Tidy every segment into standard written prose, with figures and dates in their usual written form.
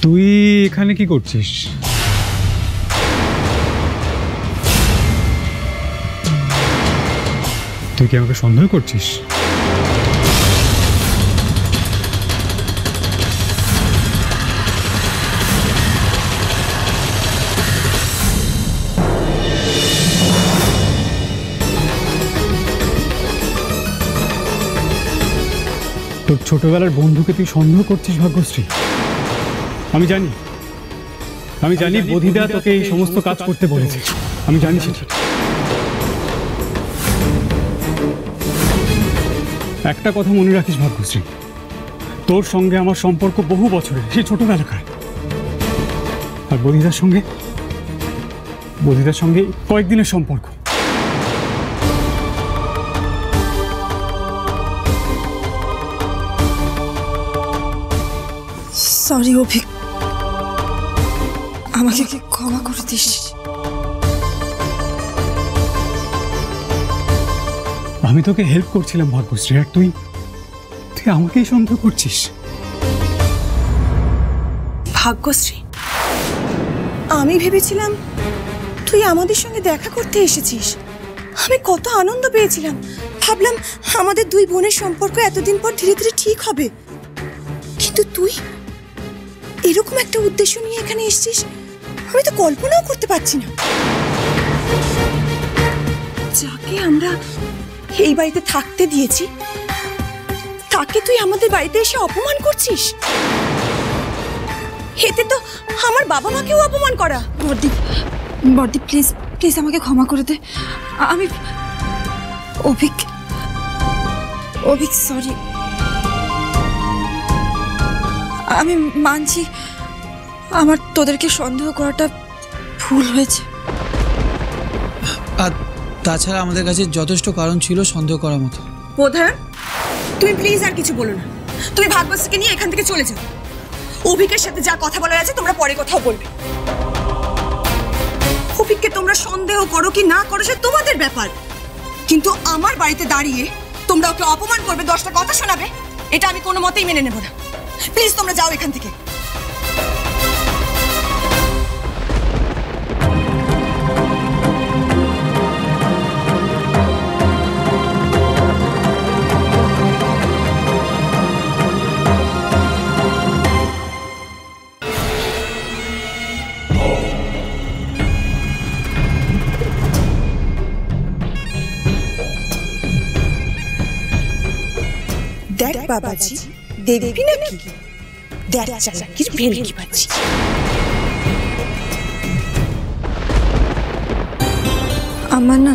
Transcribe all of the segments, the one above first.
তুই এখানে কি করছিস? তুই কি আমাকে সন্দেহ করছিস? তোর ছোটবেলার বন্ধুকে তুই সন্দেহ করছিস ভাগ্যশ্রী? আমি জানি বোধিদা তোকে এই সমস্ত কাজ করতে বলেছে, আমি জানি সেটা। একটা কথা মনে রাখিস ভাগ্যশ্রী, তোর সঙ্গে আমার সম্পর্ক বহু বছরের, সেই ছোটবেলাকার। আর বোধিদার সঙ্গে কয়েকদিনের সম্পর্ক। সরি অভিক, আমাকে ক্ষমা করে দিস। আমি তোকে হেল্প করছিলাম ভাগ্যশ্রী, আর তুই আমাকেই সন্দেহ করছিস। ভাগ্যশ্রী, আমি ভেবেছিলাম তুই আমাদের সঙ্গে দেখা করতে এসেছিস। আমি কত আনন্দ পেয়েছিলাম, ভাবলাম আমাদের দুই বোনের সম্পর্ক এতদিন পর ধীরে ধীরে ঠিক হবে। কিন্তু তুই এরকম একটা উদ্দেশ্য নিয়ে এখানে এসেছিস, আমি তো কল্পনাও করতে পারছি না। যাকে আমরা এই বাড়িতে থাকতে দিয়েছি, তাকে তুই আমাদের বাড়িতে এসে অপমান করছিস। এতে তো আমার বাবা মাকেও অপমান করা। বর্দি প্লিজ প্লিজ আমাকে ক্ষমা করে দে। আমি অভিক সরি। আমি মানছি আমার তোদেরকে সন্দেহ করাটা ভুল হয়েছে। আর তাছাড়া আমাদের কাছে যথেষ্ট কারণ ছিল সন্দেহ করার মতো। প্রধান, তুমি প্লিজ আর কিছু বলো না। তুমি ভাগ্যশ্রীকে নিয়ে এখান থেকে চলে যাও। অভিকের সাথে যা কথা বলার আছে তোমরা পরে কথাও বলবে। অভিককে তোমরা সন্দেহ করো কি না করো সে তোমাদের ব্যাপার, কিন্তু আমার বাড়িতে দাঁড়িয়ে তোমরা ওকে অপমান করবে, 10টা কথা শোনাবে, এটা আমি কোনো মতেই মেনে নেব না। প্লিজ তোমরা যাও এখান থেকে। দেখ বাবাজি, দেখবি নাকি? দেখ চালাকির ভেলকি পাচ্ছি। আমার না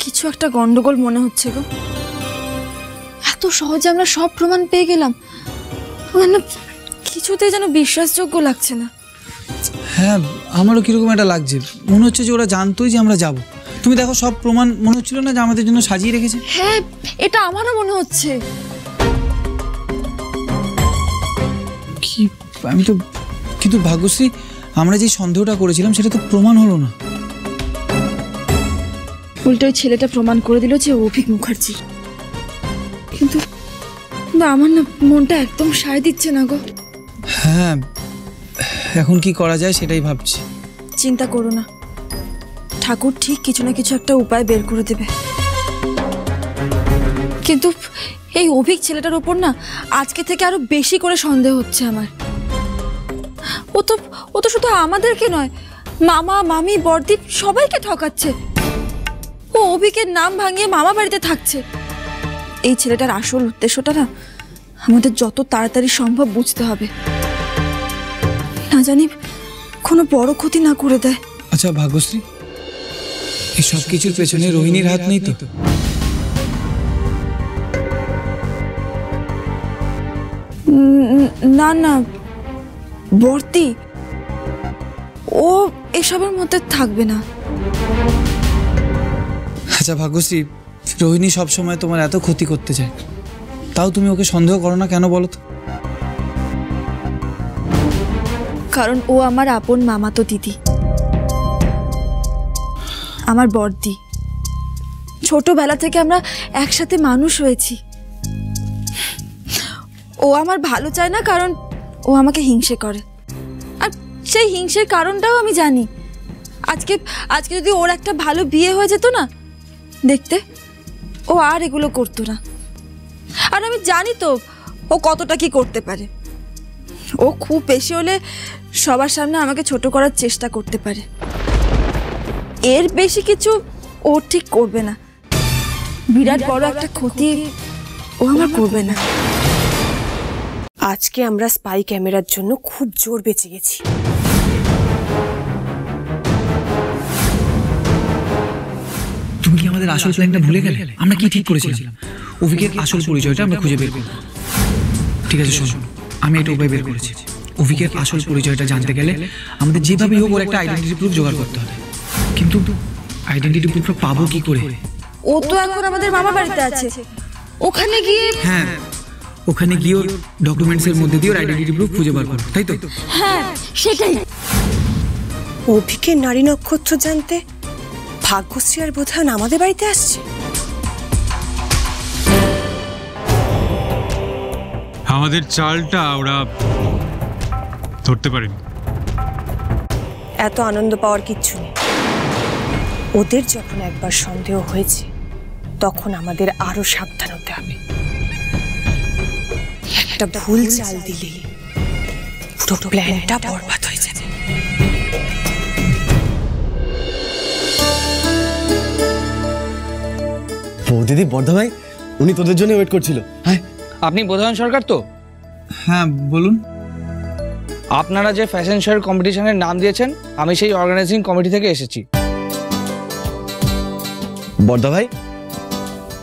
কিছু একটা গন্ডগোল মনে হচ্ছে গো। এত সহজে আমরা সব প্রমাণ পেয়ে গেলাম, আমার না কিছুতেই যেন বিশ্বাসযোগ্য লাগছে না। হ্যাঁ, আমারও কিরকম একটা লাগছে। মনে হচ্ছে যে ওরা জানতোই যে আমরা যাব। তুমি দেখো, সব প্রমাণ মনে হচ্ছিল না যে আমাদের জন্য সাজিয়ে রেখেছে। হ্যাঁ, এটা আমারও মনে হচ্ছে। কিন্তু ভাগ্যশ্রী, আমরা যে সন্দেহটা করেছিলাম সেটা তো প্রমাণ হলো না। উল্টো ওই ছেলেটা প্রমাণ করে দিল যে অভিক মুখার্জি। কিন্তু আমার না মনটা একদম সায় দিচ্ছে না গো। হ্যাঁ, এখন কি করা যায় সেটাই ভাবছি। চিন্তা করো না, ঠাকুর ঠিক কিছু না কিছু একটা উপায় বের করে দেবে। কিন্তু এই অভিক ছেলেটার ওপর না আজকে থেকে আরো বেশি করে সন্দেহ হচ্ছে আমার। ও তো শুধু আমাদেরকে নয়, মামা মামি বড়দি সবাইকে ঠকাচ্ছে। ও অভিকের নাম ভাঙিয়ে মামা বাড়িতে থাকছে। এই ছেলেটার আসল উদ্দেশ্যটা না আমাদের যত তাড়াতাড়ি সম্ভব বুঝতে হবে, না জানি কোনো বড় ক্ষতি না করে দেয়। আচ্ছা ভাগ্যশ্রী, এই সব কিছুর পেছনে রোহিণীর হাত নেই তো? না না বর্তি, ও এসবের মধ্যে থাকবে না। আচ্ছা ভাগ্যশ্রী, রোহিণী সবসময় তোমার এত ক্ষতি করতে চায়, তাও তুমি ওকে সন্দেহ করো না কেন বলো তো? কারণ ও আমার আপন মামাতো দিদি, আমার বড়দি। ছোটবেলা থেকে আমরা একসাথে মানুষ হয়েছি। ও আমার ভালো চায় না কারণ ও আমাকে হিংসে করে, আর সেই হিংসের কারণটাও আমি জানি। আজকে আজকে যদি ওর একটা ভালো বিয়ে হয়ে যেত না, দেখতে ও আর এগুলো করতো না। আর আমি জানি তো ও কতটা কি করতে পারে। ও খুব বেশি হলে সবার সামনে আমাকে ছোট করার চেষ্টা করতে পারে, এর বেশি কিছু ও ঠিক করবে না। বিরাট বড় একটা ক্ষতি ও আমার করবে না। আজকে আমরা স্পাই ক্যামেরার জন্য খুব জোর বেঁচে গেছি। তুমি কি আমাদের আসল প্ল্যানটা ভুলে গেলে? আমরা কি ঠিক করেছিলাম? অভিকের আসল পরিচয়টা আমরা খুঁজে বের করব। ঠিক আছে শোনো, আমি একটা উপায় বের করেছি। অভিকের আসল পরিচয়টা জানতে গেলে আমাদের যেভাবেই হোক ওর একটা আইডেন্টিটি প্রুফ জোগাড় করতে হবে। কিন্তু আইডেন্টিটি প্রুফটা পাবো কি করে? ও তো এখন আমাদের মামার বাড়িতে আছে, ওখানে গিয়ে। হ্যাঁ, ওখানে গিয়ে ওর ডকুমেন্টসের মধ্যে দিয়ে ওর আইডেন্টিটি প্রুফ খুঁজে বার করো, তাই তো? হ্যাঁ সেটাই। অভিকের নারী নক্ষত্র জানতে ভাগ্যশ্রী আর বোধান আমাদের বাড়িতে আসছে। আমাদের চালটা ওরা ধরতে পারেনি। এত আনন্দ পাওয়ার কিচ্ছু নেই। ওদের যখন একবার সন্দেহ হয়েছে তখন আমাদের আরো সাবধান হতে হবে। একটা ভুল চাল দিলে পুরো প্ল্যানটা বরবাদ হয়ে যাবে। দিদি, বর্ধা ভাই, উনি তোদের জন্য ওয়েট করছিল। হ্যাঁ, আপনি বোধায়ন সরকার তো? হ্যাঁ বলুন। আপনারা যে ফ্যাশন শোয়ের কম্পিটিশনের নাম দিয়েছেন, আমি সেই অর্গানাইজিং কমিটি থেকে এসেছি। বর্ধা ভাই,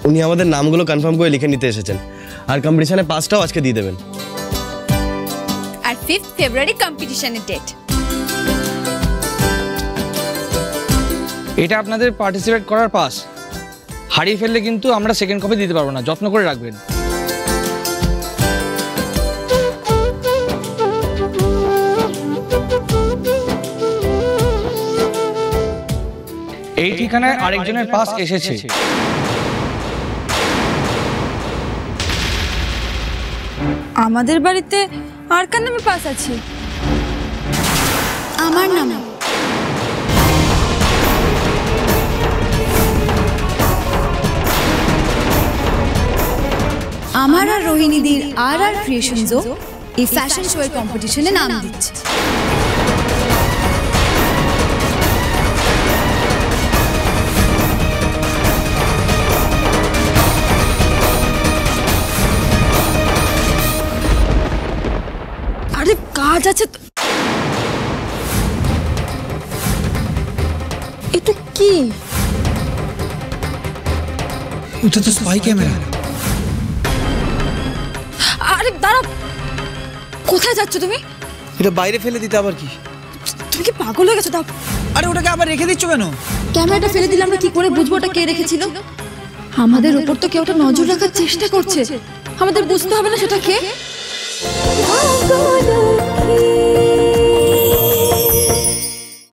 উনি আমাদের নামগুলো কনফার্ম করে লিখে নিতে এসেছেন, আর কম্পিটিশনে পাসটাও আজকে দিয়ে দেবেন। আর 5 ফেব্রুয়ারি কম্পিটিশনের ডেট। এটা আপনাদের পার্টিসিপেট করার পাস। হারিয়ে ফেললে কিন্তু আমরা সেকেন্ড কপি দিতে পারবো না, যত্ন করে রাখবেন। এই ঠিকানায় আরেকজনের পাস এসেছে। আমাদের বাড়িতে আর কার নামে পাস আছে? আমার নামে। আমার আর রোহিণীদির আর ক্রিয়েশনসও এই ফ্যাশন শোয়ের কম্পিটিশনে নাম দিচ্ছে। আরে কাজ আছে তো। এটা কি? ওটা তো স্পাই ক্যামেরা। আরে দাঁড়াও, কোথায় যাচ্ছ তুমি? এটা বাইরে ফেলে দিতে আবার কি? তুমি কি পাগল হয়ে গেছো? দাও। আরে ওটাকে আবার রেখে দিচ্ছ কেন? ক্যামেরাটা ফেলে দিলে আমরা কি করে বুঝবো ওটা কে রেখেছিল? আমাদের উপর তো কেউ একটা নজর রাখার চেষ্টা করছে, আমাদের বুঝতে হবে না সেটা কে।